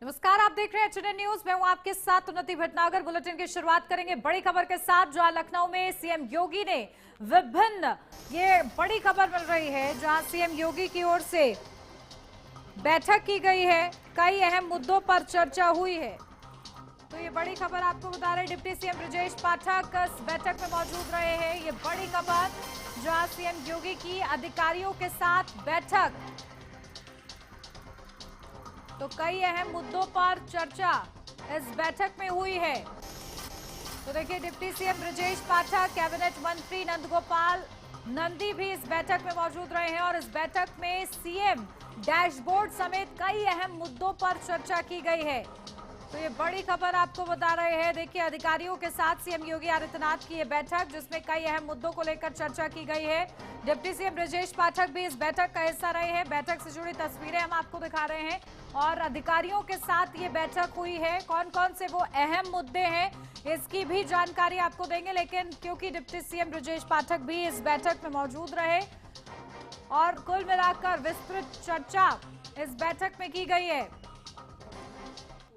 नमस्कार, आप देख रहे हैं एचएनएन न्यूज। मैं हूं आपके साथ उन्नति भटनागर। बुलेटिन की शुरुआत करेंगे बड़ी खबर के साथ, जहां लखनऊ में सीएम योगी ने ये बड़ी खबर मिल रही है जहां सीएम योगी की ओर से बैठक की गई है, कई अहम मुद्दों पर चर्चा हुई है। तो ये बड़ी खबर आपको बता रहे, डिप्टी सीएम ब्रजेश पाठक इस बैठक में मौजूद रहे हैं। ये बड़ी खबर जहां सीएम योगी की अधिकारियों के साथ बैठक, तो कई अहम मुद्दों पर चर्चा इस बैठक में हुई है। तो देखिए, deputy CM Brajesh Pathak, cabinet मंत्री नंदगोपाल नंदी भी इस बैठक में मौजूद रहे हैं और इस बैठक में सीएम डैशबोर्ड समेत कई अहम मुद्दों पर चर्चा की गई है। तो ये बड़ी खबर आपको बता रहे हैं। देखिए, अधिकारियों के साथ सीएम योगी आदित्यनाथ की ये बैठक, जिसमें कई अहम मुद्दों को लेकर चर्चा की गई है। डिप्टी सीएम ब्रजेश पाठक भी इस बैठक का हिस्सा रहे हैं। बैठक से जुड़ी तस्वीरें हम आपको दिखा रहे हैं और अधिकारियों के साथ ये बैठक हुई है। कौन कौन से वो अहम मुद्दे हैं, इसकी भी जानकारी आपको देंगे। लेकिन क्योंकि डिप्टी सीएम ब्रजेश पाठक भी इस बैठक में मौजूद रहे और कुल मिलाकर विस्तृत चर्चा इस बैठक में की गई है।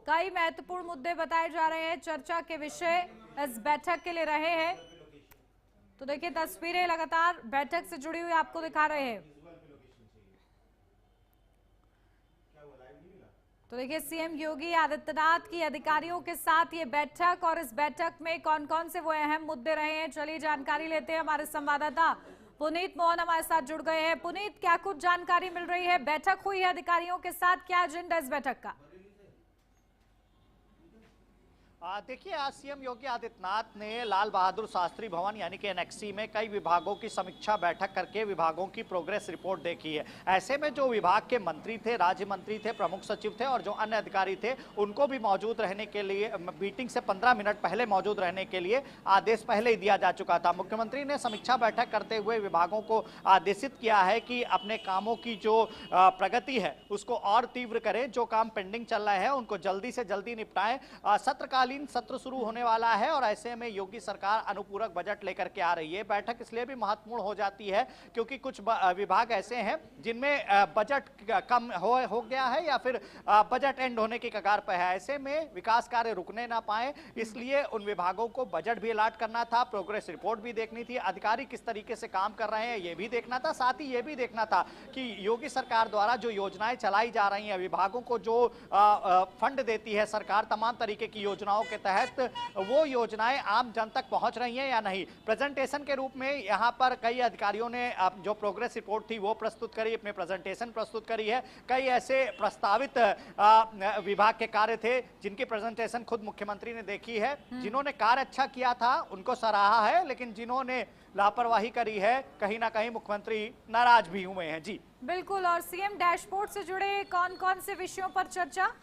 कई महत्वपूर्ण मुद्दे बताए जा रहे हैं, चर्चा के विषय इस बैठक के लिए रहे हैं। तो देखिए, तस्वीरें लगातार बैठक से जुड़ी हुई आपको दिखा रहे हैं। तो देखिए, सीएम योगी आदित्यनाथ की अधिकारियों के साथ ये बैठक और इस बैठक में कौन कौन से वो अहम मुद्दे रहे हैं, चलिए जानकारी लेते हैं। हमारे संवाददाता पुनीत मोहन हमारे साथ जुड़ गए हैं। पुनीत, क्या कुछ जानकारी मिल रही है? बैठक हुई है अधिकारियों के साथ, क्या एजेंडा इस बैठक का? देखिए, आज सीएम योगी आदित्यनाथ ने लाल बहादुर शास्त्री भवन यानी कि एनेक्सी में कई विभागों की समीक्षा बैठक करके विभागों की प्रोग्रेस रिपोर्ट देखी है। ऐसे में जो विभाग के मंत्री थे, राज्य मंत्री थे, प्रमुख सचिव थे और जो अन्य अधिकारी थे, उनको भी मौजूद रहने के लिए, मीटिंग से 15 मिनट पहले मौजूद रहने के लिए आदेश पहले ही दिया जा चुका था। मुख्यमंत्री ने समीक्षा बैठक करते हुए विभागों को आदेशित किया है कि अपने कामों की जो प्रगति है उसको और तीव्र करें, जो काम पेंडिंग चल रहे हैं उनको जल्दी से जल्दी निपटाएं। सत्रकालीन सत्र शुरू होने वाला है और ऐसे में योगी सरकार अनुपूरक बजट लेकर के आ रही है। बैठक इसलिए भी महत्वपूर्ण हो जाती है क्योंकि कुछ विभाग ऐसे हैं जिनमें बजट कम हो गया है या फिर बजट एंड होने की कगार पर है। ऐसे में विकास कार्य रुकने ना पाए, इसलिए उन विभागों को बजट भी अलॉट करना था, प्रोग्रेस रिपोर्ट भी देखनी थी, अधिकारी किस तरीके से काम कर रहे हैं ये भी देखना था। साथ ही ये भी देखना था कि योगी सरकार द्वारा जो योजनाएं चलाई जा रही हैं, विभागों को जो फंड देती है सरकार तमाम तरीके की योजनाओं के तहत, वो योजनाएं आम जन तक पहुंच रही हैं या नहीं। प्रेजेंटेशन के रूप में यहां पर कई अधिकारियों ने जो प्रोग्रेस रिपोर्ट थी वो प्रस्तुत करी, अपने प्रेजेंटेशन प्रस्तुत करी है। कई ऐसे प्रस्तावित विभाग के कार्य थे जिनकी प्रेजेंटेशन खुद मुख्यमंत्री ने देखी है। जिन्होंने कार्य अच्छा किया था उनको सराहा है, लेकिन जिन्होंने लापरवाही करी है कहीं ना कहीं मुख्यमंत्री नाराज भी हुए हैं। जी बिल्कुल। और सीएम डैशबोर्ड से जुड़े कौन कौन से विषयों पर चर्चा?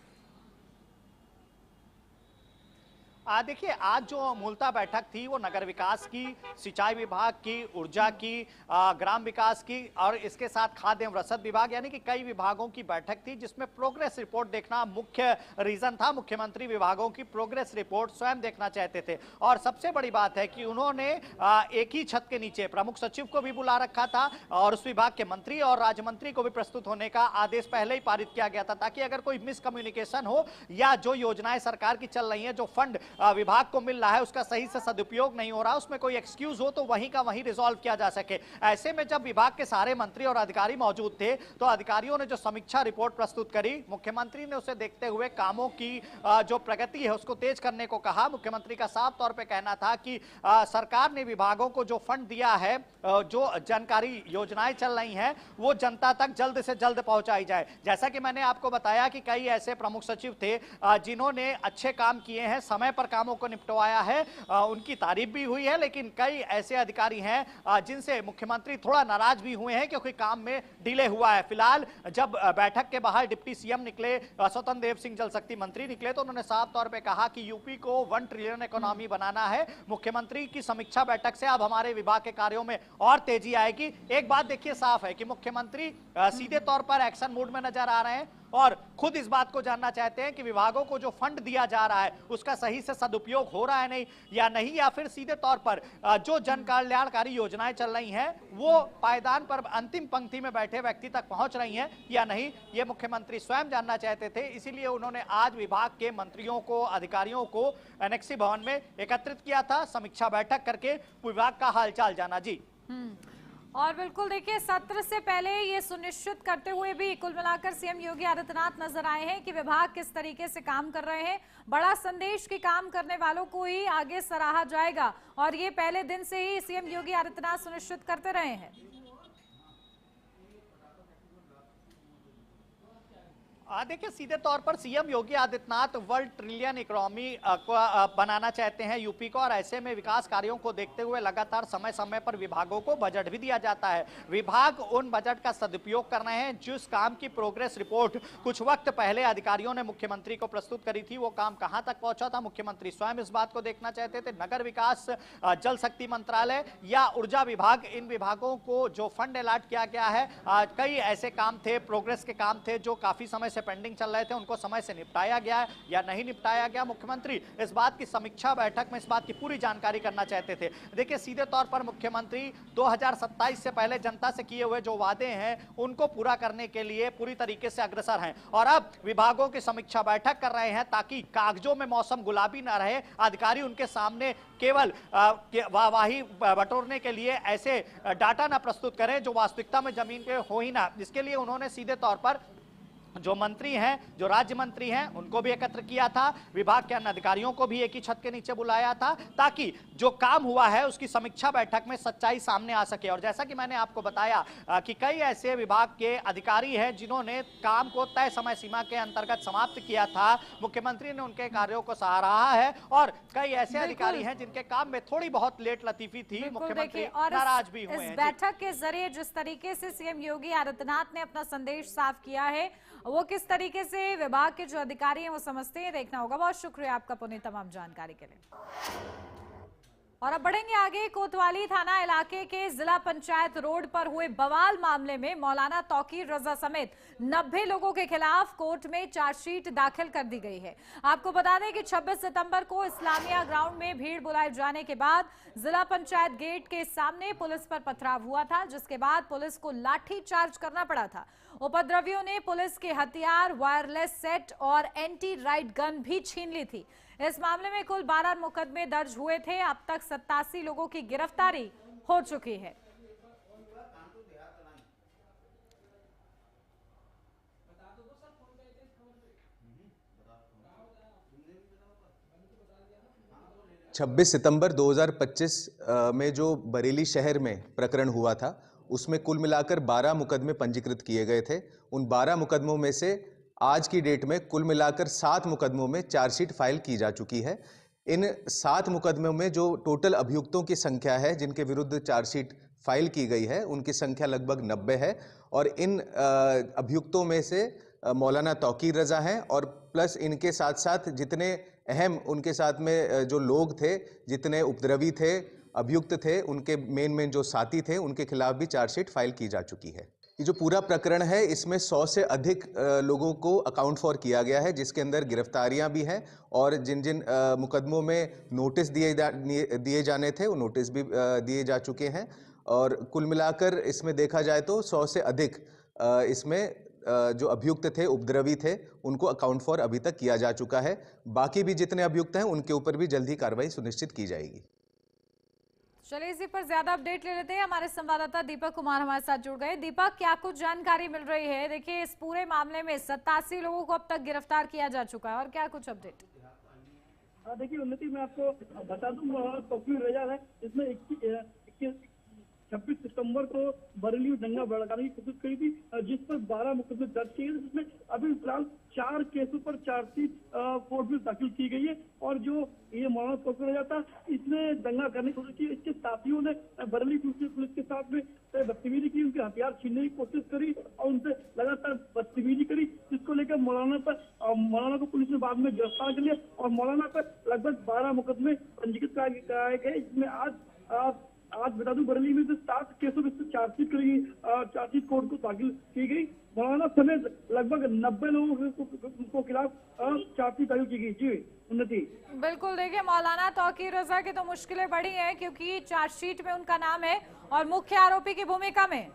देखिए, आज जो मूलतः बैठक थी वो नगर विकास की, सिंचाई विभाग की, ऊर्जा की, ग्राम विकास की और इसके साथ खाद्य एवं रसद विभाग यानी कि कई विभागों की बैठक थी, जिसमें प्रोग्रेस रिपोर्ट देखना मुख्य रीजन था। मुख्यमंत्री विभागों की प्रोग्रेस रिपोर्ट स्वयं देखना चाहते थे और सबसे बड़ी बात है कि उन्होंने एक ही छत के नीचे प्रमुख सचिव को भी बुला रखा था और उस विभाग के मंत्री और राज्य मंत्री को भी प्रस्तुत होने का आदेश पहले ही पारित किया गया था, ताकि अगर कोई मिसकम्युनिकेशन हो या जो योजनाएं सरकार की चल रही है, जो फंड विभाग को मिल रहा है उसका सही से सदुपयोग नहीं हो रहा, उसमें कोई एक्सक्यूज हो तो वहीं का वहीं रिजॉल्व किया जा सके। ऐसे में जब विभाग के सारे मंत्री और अधिकारी मौजूद थे तो अधिकारियों ने जो समीक्षा रिपोर्ट प्रस्तुत करी, मुख्यमंत्री ने उसे देखते हुए कामों की जो प्रगति है उसको तेज करने को कहा। मुख्यमंत्री का साफ तौर पर कहना था कि सरकार ने विभागों को जो फंड दिया है, जो जानकारी योजनाएं चल रही हैं वो जनता तक जल्द से जल्द पहुंचाई जाए। जैसा कि मैंने आपको बताया कि कई ऐसे प्रमुख सचिव थे जिन्होंने अच्छे काम किए हैं, समय पर कामों को निपटवाया है, उनकी तारीफ भी हुई है, लेकिन कई ऐसे अधिकारी हैं जिनसे मुख्यमंत्री थोड़ा नाराज भी हुए हैं क्योंकि काम में डिले हुआ है। फिलहाल जब बैठक के बाहर डिप्टी सीएम निकले, स्वतंत्र देव सिंह जल शक्ति मंत्री निकले, तो उन्होंने साफ तौर पे कहा कि यूपी को 1 ट्रिलियन इकोनॉमी बनाना है। मुख्यमंत्री की समीक्षा बैठक से अब हमारे विभाग के कार्यों में और तेजी आएगी। एक बात देखिए साफ है कि मुख्यमंत्री सीधे तौर पर एक्शन मूड में नजर आ रहे हैं। और खुद इस बात को जानना चाहते हैं कि विभागों को जो फंड दिया जा रहा है उसका सही से सदुपयोग हो रहा है नहीं, या फिर सीधे तौर पर जो जन कल्याणकारी योजनाएं चल रही हैं वो पायदान पर अंतिम पंक्ति में बैठे व्यक्ति तक पहुंच रही हैं या नहीं, ये मुख्यमंत्री स्वयं जानना चाहते थे। इसीलिए उन्होंने आज विभाग के मंत्रियों को, अधिकारियों को एनेक्सी भवन में एकत्रित किया था, समीक्षा बैठक करके विभाग का हालचाल जाना। जी और बिल्कुल देखिए, सत्र से पहले ये सुनिश्चित करते हुए भी कुल मिलाकर सीएम योगी आदित्यनाथ नजर आए हैं कि विभाग किस तरीके से काम कर रहे हैं। बड़ा संदेश कि काम करने वालों को ही आगे सराहा जाएगा और ये पहले दिन से ही सीएम योगी आदित्यनाथ सुनिश्चित करते रहे हैं। देखिए, सीधे तौर पर CM Yogi Adityanath world trillion economy को बनाना चाहते हैं यूपी को, और ऐसे में विकास कार्यों को देखते हुए लगातार समय समय पर विभागों को बजट भी दिया जाता है। विभाग उन बजट का सदुपयोग कर रहे हैं। जिस काम की प्रोग्रेस रिपोर्ट कुछ वक्त पहले अधिकारियों ने मुख्यमंत्री को प्रस्तुत करी थी, वो काम कहां तक पहुंचा था, मुख्यमंत्री स्वयं इस बात को देखना चाहते थे। नगर विकास, जल शक्ति मंत्रालय या ऊर्जा विभाग, इन विभागों को जो फंड अलॉट किया गया है, कई ऐसे काम थे, प्रोग्रेस के काम थे जो काफी समय से पेंडिंग चल रहे थे, उनको समय से निपटाया गया है या नहीं निपटाया गया। मुख्यमंत्री इस बात की समीक्षा बैठक में इस बात की पूरी जानकारी करना चाहते थे। देखिए, सीधे तौर पर मुख्यमंत्री 2027 से पहले जनता से किए हुए जो वादे हैं उनको पूरा करने के लिए पूरी तरीके से अग्रसर हैं और अब विभागों की समीक्षा बैठक कर रहे हैं ताकि कागजों में मौसम गुलाबी ना रहे। अधिकारी उनके सामने केवल वाहवाही बटोरने के लिए ऐसे डाटा ना प्रस्तुत करें जो वास्तविकता में जमीन पे हो ही ना। इसके लिए उन्होंने सीधे तौर पर जो मंत्री हैं, जो राज्य मंत्री हैं, उनको भी एकत्र किया था, विभाग के अन्य अधिकारियों को भी एक ही छत के नीचे बुलाया था ताकि जो काम हुआ है उसकी समीक्षा बैठक में सच्चाई सामने आ सके। और जैसा कि मैंने आपको बताया कि कई ऐसे विभाग के अधिकारी हैं जिन्होंने काम को तय समय सीमा के अंतर्गत समाप्त किया था, मुख्यमंत्री ने उनके कार्यों को सराहा है, और कई ऐसे अधिकारी हैं जिनके काम में थोड़ी बहुत लेट लतीफी थी, मुख्यमंत्री नाराज भी हुए हैं। इस बैठक के जरिए जिस तरीके से सीएम योगी आदित्यनाथ ने अपना संदेश साफ किया है, वो किस तरीके से विभाग के जो अधिकारी हैं वो समझते हैं, देखना होगा। बहुत शुक्रिया आपका पुनीत तमाम जानकारी के लिए। और अब बढ़ेंगे आगे। कोतवाली थाना इलाके के जिला पंचायत रोड पर हुए बवाल मामले में मौलाना तौकीर रजा समेत 90 लोगों के खिलाफ कोर्ट में चार्जशीट दाखिल कर दी गई है। आपको बता दें कि 26 सितंबर को इस्लामिया ग्राउंड में भीड़ बुलाए जाने के बाद जिला पंचायत गेट के सामने पुलिस पर पथराव हुआ था, जिसके बाद पुलिस को लाठी चार्ज करना पड़ा था। उपद्रवियों ने पुलिस के हथियार, वायरलेस सेट और एंटी राइट गन भी छीन ली थी। इस मामले में कुल 12 मुकदमे दर्ज हुए थे। अब तक 87 लोगों की गिरफ्तारी हो चुकी है। छब्बीस सितंबर 2025 में जो बरेली शहर में प्रकरण हुआ था उसमें कुल मिलाकर 12 मुकदमे पंजीकृत किए गए थे। उन 12 मुकदमों में से आज की डेट में कुल मिलाकर 7 मुकदमों में चार्जशीट फाइल की जा चुकी है। इन 7 मुकदमों में जो टोटल अभियुक्तों की संख्या है जिनके विरुद्ध चार्जशीट फाइल की गई है उनकी संख्या लगभग 90 है, और इन अभियुक्तों में से मौलाना तौकीर रजा हैं और प्लस इनके साथ साथ जितने अहम उनके साथ में जो लोग थे, जितने उपद्रवी थे, अभियुक्त थे, उनके मेन जो साथी थे, उनके खिलाफ भी चार्जशीट फाइल की जा चुकी है। ये जो पूरा प्रकरण है इसमें 100 से अधिक लोगों को अकाउंट फॉर किया गया है, जिसके अंदर गिरफ्तारियां भी हैं और जिन जिन मुकदमों में नोटिस दिए जाने थे वो नोटिस भी दिए जा चुके हैं। और कुल मिलाकर इसमें देखा जाए तो 100 से अधिक इसमें जो अभियुक्त थे, उपद्रवी थे, उनको अकाउंट फॉर अभी तक किया जा चुका है। बाकी भी जितने अभियुक्त हैं उनके ऊपर भी जल्द ही कार्रवाई सुनिश्चित की जाएगी। चलिए इसी पर ज्यादा अपडेट ले लेते हैं। हमारे संवाददाता दीपक कुमार हमारे साथ जुड़ गए। दीपक, क्या कुछ जानकारी मिल रही है? देखिए, इस पूरे मामले में 87 लोगों को अब तक गिरफ्तार किया जा चुका है, और क्या कुछ अपडेट? देखिए उन्नति, मैं आपको बता दूं, तौकीर रजा है, इसमें 26 सितंबर को बरेली में दंगा भड़काने की कोशिश करी थी, जिस पर 12 मुकदमे दर्ज किए गए, जिसमें अभी फिलहाल 4 केसों पर चार्जशीट कोर्ट में दाखिल की गई है। और जो ये मौलाना तौकीर रजा था, इसने दंगा करने की कोशिश की। इसके साथियों ने बरेली पुलिस के साथ में बदतमीजी की, उनके हथियार छीनने की कोशिश करी और उनसे लगातार बदतमीजी करी, जिसको लेकर मौलाना को पुलिस ने बाद में गिरफ्तार कर लिया और मौलाना पर लगभग 12 मुकदमे पंजीकृत कराए गए, जिसमें आज आज बता दूं बरेली में से 7 केसों में से चार्जशीट कोर्ट को दाखिल की गई। मौलाना समेत लगभग 90 लोगों को खिलाफ चार्जशीट दाखिल की गई। जी उन्नति। बिल्कुल, देखिए मौलाना तौकीर रजा की तो मुश्किलें बड़ी हैं क्योंकि चार्जशीट में उनका नाम है और मुख्य आरोपी की भूमिका में।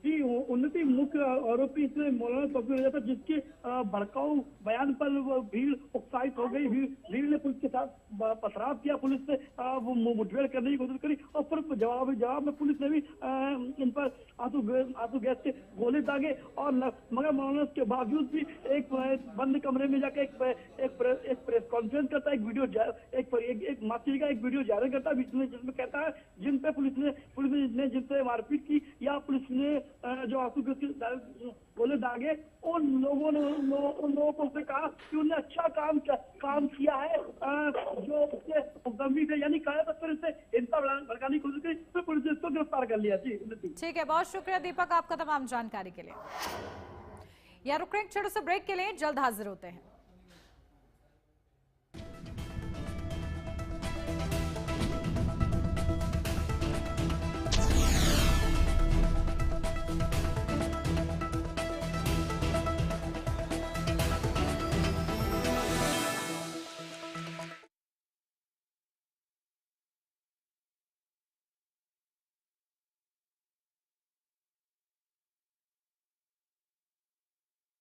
जी उन्नति मुख्य आरोपी इसमें मौलाना तौकीर रजा था, जिसके भड़काऊ बयान पर भीड़ उत्साहित हो गई। भीड़ ने पुलिस के साथ पथराव किया। पुलिस ने वो मुठभेड़ करने की कोशिश करी और फिर जवाब में पुलिस ने भी इन पर आंसू गैस के गोले दागे और मगर मौलाना के बावजूद भी एक बंद कमरे में जाकर एक प्रेस कॉन्फ्रेंस करता है, एक माफी का एक वीडियो जारी करता है जिसमें कहता है जिन पे पुलिस ने जिनसे मारपीट की या पुलिस ने जो आंसू गोले दागे उन लोगों को उसने कहा कि उन्होंने अच्छा काम किया है जो उसके गंभीर है, यानी कहा था फिर इससे हिंसा भड़काने की कोशिश की, फिर पुलिस ने इसको गिरफ्तार कर लिया। जी ठीक है, बहुत शुक्रिया दीपक आपका तमाम जानकारी के लिए। यार रुक रहे हैं छोटे से ब्रेक के लिए, जल्द हाजिर होते हैं।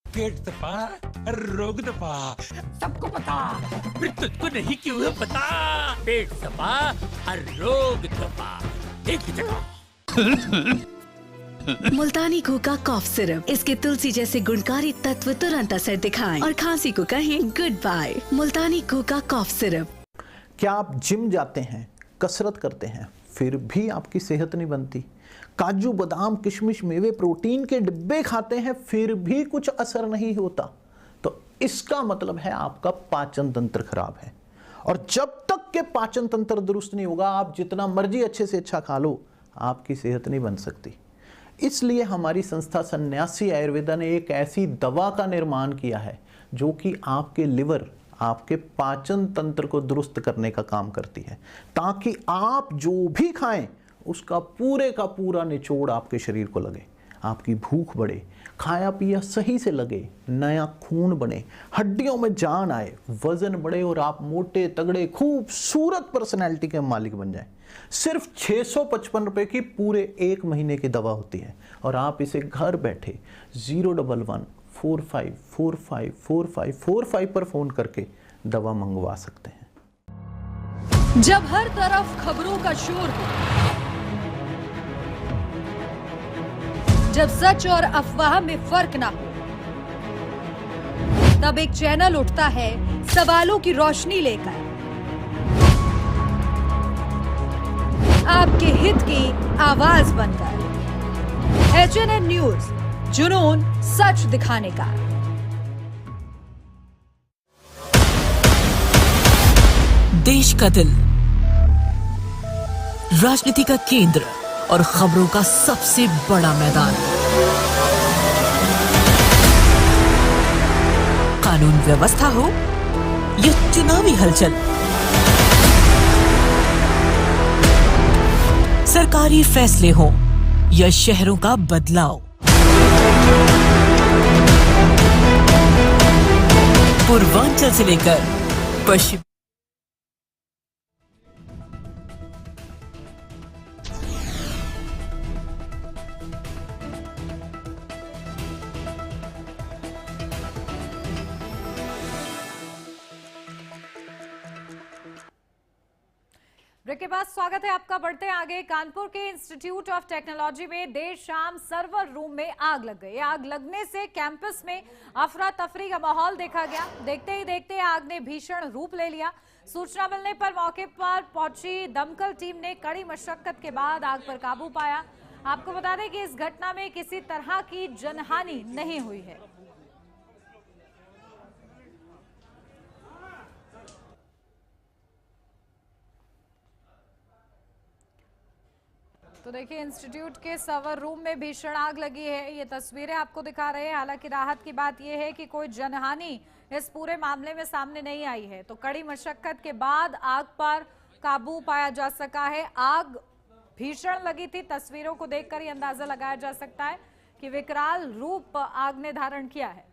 पेट दबा, रोग दबा, सबको पता, फिर तुझको नहीं क्यों है पता? पेट दबा, रोग दबा, एक ही जगह। मुल्तानी घोका कॉफ सिरप, इसके तुलसी जैसे गुणकारी तत्व तुरंत असर दिखाएं और खांसी को कहें गुड बाय। मुल्तानी घोका कॉफ सिरप। क्या आप जिम जाते हैं, कसरत करते हैं, फिर भी आपकी सेहत नहीं बनती? काजू बादाम किशमिश मेवे प्रोटीन के डिब्बे खाते हैं फिर भी कुछ असर नहीं होता? तो इसका मतलब है आपका पाचन तंत्र खराब है। और जब तक के पाचन तंत्र दुरुस्त नहीं होगा, आप जितना मर्जी अच्छे से अच्छा खा लो, आपकी सेहत नहीं बन सकती। इसलिए हमारी संस्था सन्यासी आयुर्वेदा ने एक ऐसी दवा का निर्माण किया है जो कि आपके लिवर, आपके पाचन तंत्र को दुरुस्त करने का काम करती है, ताकि आप जो भी खाएं उसका पूरे का पूरा निचोड़ आपके शरीर को लगे, आपकी भूख बढ़े, खाया पिया सही से लगे, नया खून बने, हड्डियों में जान आए, वजन बढ़े और आप मोटे तगड़े खूबसूरत पर्सनैलिटी के मालिक बन जाएं। सिर्फ 655 रुपए की पूरे 1 महीने की दवा होती है और आप इसे घर बैठे 011-45454545 पर फोन करके दवा मंगवा सकते हैं। जब हर तरफ खबरों का शोर हो, जब सच और अफवाह में फर्क ना हो, तब एक चैनल उठता है सवालों की रोशनी लेकर, आपके हित की आवाज बनकर। HNN न्यूज, जुनून सच दिखाने का। देश का दिल, राजनीति का केंद्र और खबरों का सबसे बड़ा मैदान। कानून व्यवस्था हो या चुनावी हलचल, सरकारी फैसले हो या शहरों का बदलाव, पूर्वांचल से लेकर पश्चिम ब्रेक के बाद स्वागत है आपका। बढ़ते हैं आगे। कानपुर के इंस्टीट्यूट ऑफ टेक्नोलॉजी में देर शाम सर्वर रूम में आग लग गई। आग लगने से कैंपस में अफरा तफरी का माहौल देखा गया। देखते ही देखते आग ने भीषण रूप ले लिया। सूचना मिलने पर मौके पर पहुंची दमकल टीम ने कड़ी मशक्कत के बाद आग पर काबू पाया। आपको बता दें कि इस घटना में किसी तरह की जनहानि नहीं हुई है। तो देखिए, इंस्टीट्यूट के सर्वर रूम में भीषण आग लगी है। ये तस्वीरें आपको दिखा रहे हैं। हालांकि राहत की बात यह है कि कोई जनहानि इस पूरे मामले में सामने नहीं आई है। तो कड़ी मशक्कत के बाद आग पर काबू पाया जा सका है। आग भीषण लगी थी। तस्वीरों को देखकर ही अंदाजा लगाया जा सकता है कि विकराल रूप आग ने धारण किया है।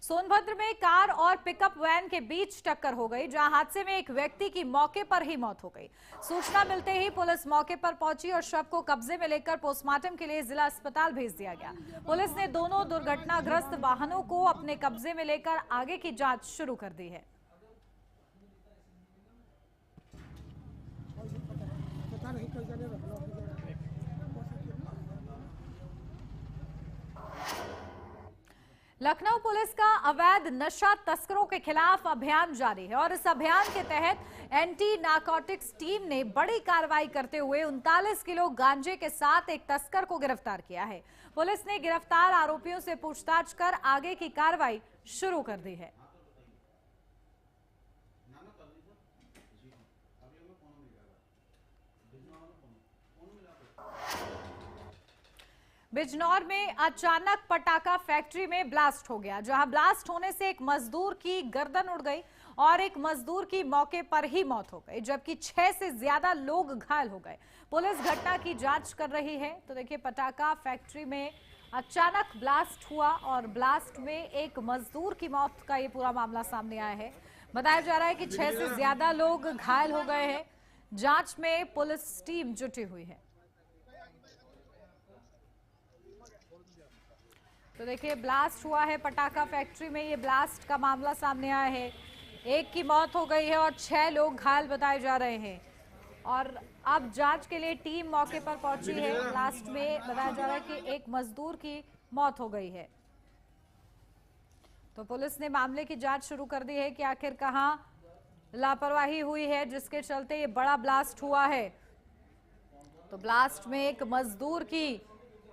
सोनभद्र में कार और पिकअप वैन के बीच टक्कर हो गई, जहां हादसे में एक व्यक्ति की मौके पर ही मौत हो गई। सूचना मिलते ही पुलिस मौके पर पहुंची और शव को कब्जे में लेकर पोस्टमार्टम के लिए जिला अस्पताल भेज दिया गया। पुलिस ने दोनों दुर्घटनाग्रस्त वाहनों को अपने कब्जे में लेकर आगे की जांच शुरू कर दी है। लखनऊ पुलिस का अवैध नशा तस्करों के खिलाफ अभियान जारी है और इस अभियान के तहत एंटी नारकोटिक्स टीम ने बड़ी कार्रवाई करते हुए 39 किलो गांजे के साथ एक तस्कर को गिरफ्तार किया है। पुलिस ने गिरफ्तार आरोपियों से पूछताछ कर आगे की कार्रवाई शुरू कर दी है। बिजनौर में अचानक पटाखा फैक्ट्री में ब्लास्ट हो गया, जहां ब्लास्ट होने से एक मजदूर की गर्दन उड़ गई और एक मजदूर की मौके पर ही मौत हो गई, जबकि 6 से ज्यादा लोग घायल हो गए। पुलिस घटना की जांच कर रही है। तो देखिए, पटाखा फैक्ट्री में अचानक ब्लास्ट हुआ और ब्लास्ट में एक मजदूर की मौत का ये पूरा मामला सामने आया है। बताया जा रहा है कि 6 से ज्यादा लोग घायल हो गए हैं। जांच में पुलिस टीम जुटी हुई है। तो देखिए, ब्लास्ट हुआ है पटाखा फैक्ट्री में। ये ब्लास्ट का मामला सामने आया है। एक की मौत हो गई है और 6 लोग घायल बताए जा रहे हैं और अब जांच के लिए टीम मौके पर पहुंची है। ब्लास्ट में बताया जा रहा है कि एक मजदूर की मौत हो गई है। तो पुलिस ने मामले की जांच शुरू कर दी है कि आखिर कहां लापरवाही हुई है जिसके चलते ये बड़ा ब्लास्ट हुआ है। तो ब्लास्ट में एक मजदूर की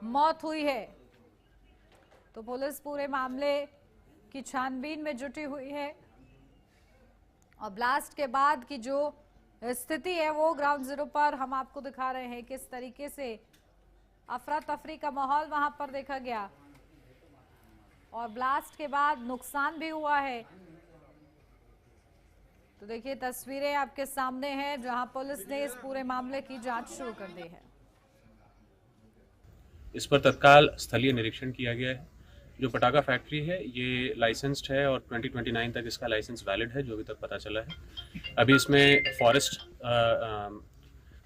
मौत हुई है। तो पुलिस पूरे मामले की छानबीन में जुटी हुई है और ब्लास्ट के बाद की जो स्थिति है वो ग्राउंड जीरो पर हम आपको दिखा रहे हैं। किस तरीके से अफरा तफरी का माहौल वहां पर देखा गया और ब्लास्ट के बाद नुकसान भी हुआ है। तो देखिए, तस्वीरें आपके सामने हैं जहां पुलिस ने इस पूरे मामले की जांच शुरू कर दी है। इस पर तत्काल स्थलीय निरीक्षण किया गया है। जो पटाखा फैक्ट्री है ये लाइसेंस्ड है और 2029 तक इसका लाइसेंस वैलिड है, जो अभी तक पता चला है। अभी इसमें फॉरेस्ट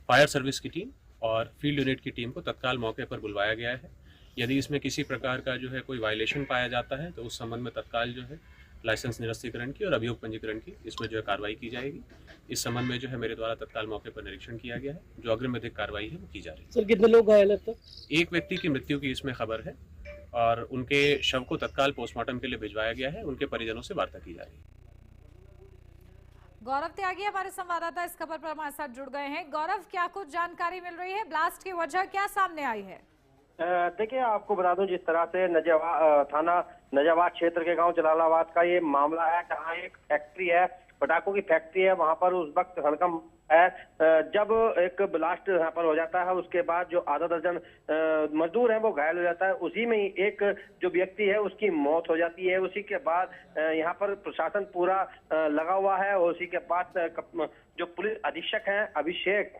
फायर सर्विस की टीम और फील्ड यूनिट की टीम को तत्काल मौके पर बुलवाया गया है। यदि इसमें किसी प्रकार का जो है कोई वायलेशन पाया जाता है तो उस संबंध में तत्काल जो है लाइसेंस निरस्तीकरण की और अभियोग पंजीकरण की इसमें जो है कार्रवाई की जाएगी। इस संबंध में जो है मेरे द्वारा तत्काल मौके पर निरीक्षण किया गया है। जो अग्रिम विधिक कार्रवाई है वो की जा रही है। सर, कितने लोग घायल हैं? एक व्यक्ति की मृत्यु की इसमें खबर है और उनके शव को तत्काल पोस्टमार्टम के लिए भिजवाया गया है। उनके परिजनों से वार्ता की जा रही है। गौरव त्यागी हमारे संवाददाता इस खबर पर हमारे साथ जुड़ गए हैं। गौरव, क्या कुछ जानकारी मिल रही है? ब्लास्ट की वजह क्या सामने आई है? देखिए, आपको बता दूं, जिस तरह से थाना नजाबाद क्षेत्र के गांव जलालाबाद का ये मामला है, जहां एक फैक्ट्री है, पटाखों की फैक्ट्री है, वहां पर उस वक्त हड़कंप है जब एक ब्लास्ट यहाँ पर हो जाता है। उसके बाद जो आधा दर्जन मजदूर हैं वो घायल हो जाता है। उसी में ही एक जो व्यक्ति है उसकी मौत हो जाती है। उसी के बाद यहाँ पर प्रशासन पूरा लगा हुआ है और उसी के बाद जो पुलिस अधीक्षक हैं अभिषेक,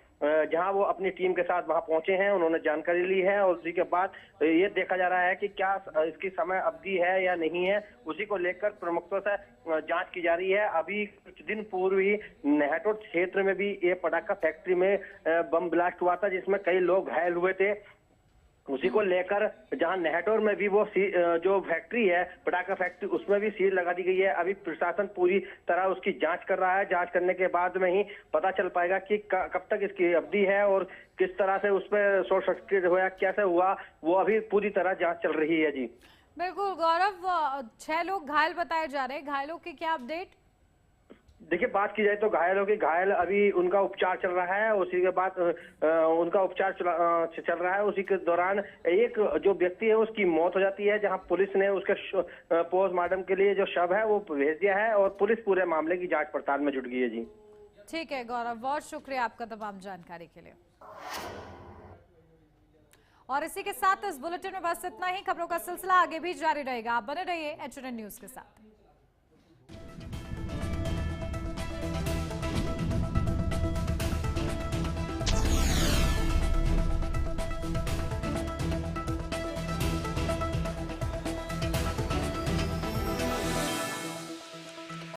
जहां वो अपनी टीम के साथ वहां पहुंचे हैं, उन्होंने जानकारी ली है और उसी के बाद ये देखा जा रहा है कि क्या इसकी समय अवधि है या नहीं है, उसी को लेकर प्रमुखता से जांच की जा रही है। अभी कुछ दिन पूर्व ही नेहटोर क्षेत्र में भी ये पटाखा फैक्ट्री में बम ब्लास्ट हुआ था जिसमें कई लोग घायल हुए थे। उसी को लेकर जहां नेहटोर में भी वो जो फैक्ट्री है पटाखा फैक्ट्री, उसमें भी सील लगा दी गई है। अभी प्रशासन पूरी तरह उसकी जांच कर रहा है। जांच करने के बाद में ही पता चल पाएगा कि कब तक इसकी अवधि है और किस तरह से उस पर शॉर्ट सर्किट हुआ, कैसे हुआ, वो अभी पूरी तरह जांच चल रही है। जी बिल्कुल गौरव, 6 लोग घायल बताए जा रहे हैं, घायलों की क्या अपडेट? देखिए, बात की जाए तो घायल अभी उनका उपचार चल रहा है। उसी के बाद उनका उपचार चल रहा है। उसी के दौरान एक जो व्यक्ति है उसकी मौत हो जाती है, जहां पुलिस ने उसके पोस्टमार्टम के लिए जो शव है वो भेज दिया है और पुलिस पूरे मामले की जांच पड़ताल में जुट गई है। जी ठीक है गौरव, बहुत शुक्रिया आपका तमाम जानकारी के लिए। और इसी के साथ इस बुलेटिन में बस इतना ही। खबरों का सिलसिला आगे भी जारी रहेगा। आप बने रहिए HNN न्यूज के साथ।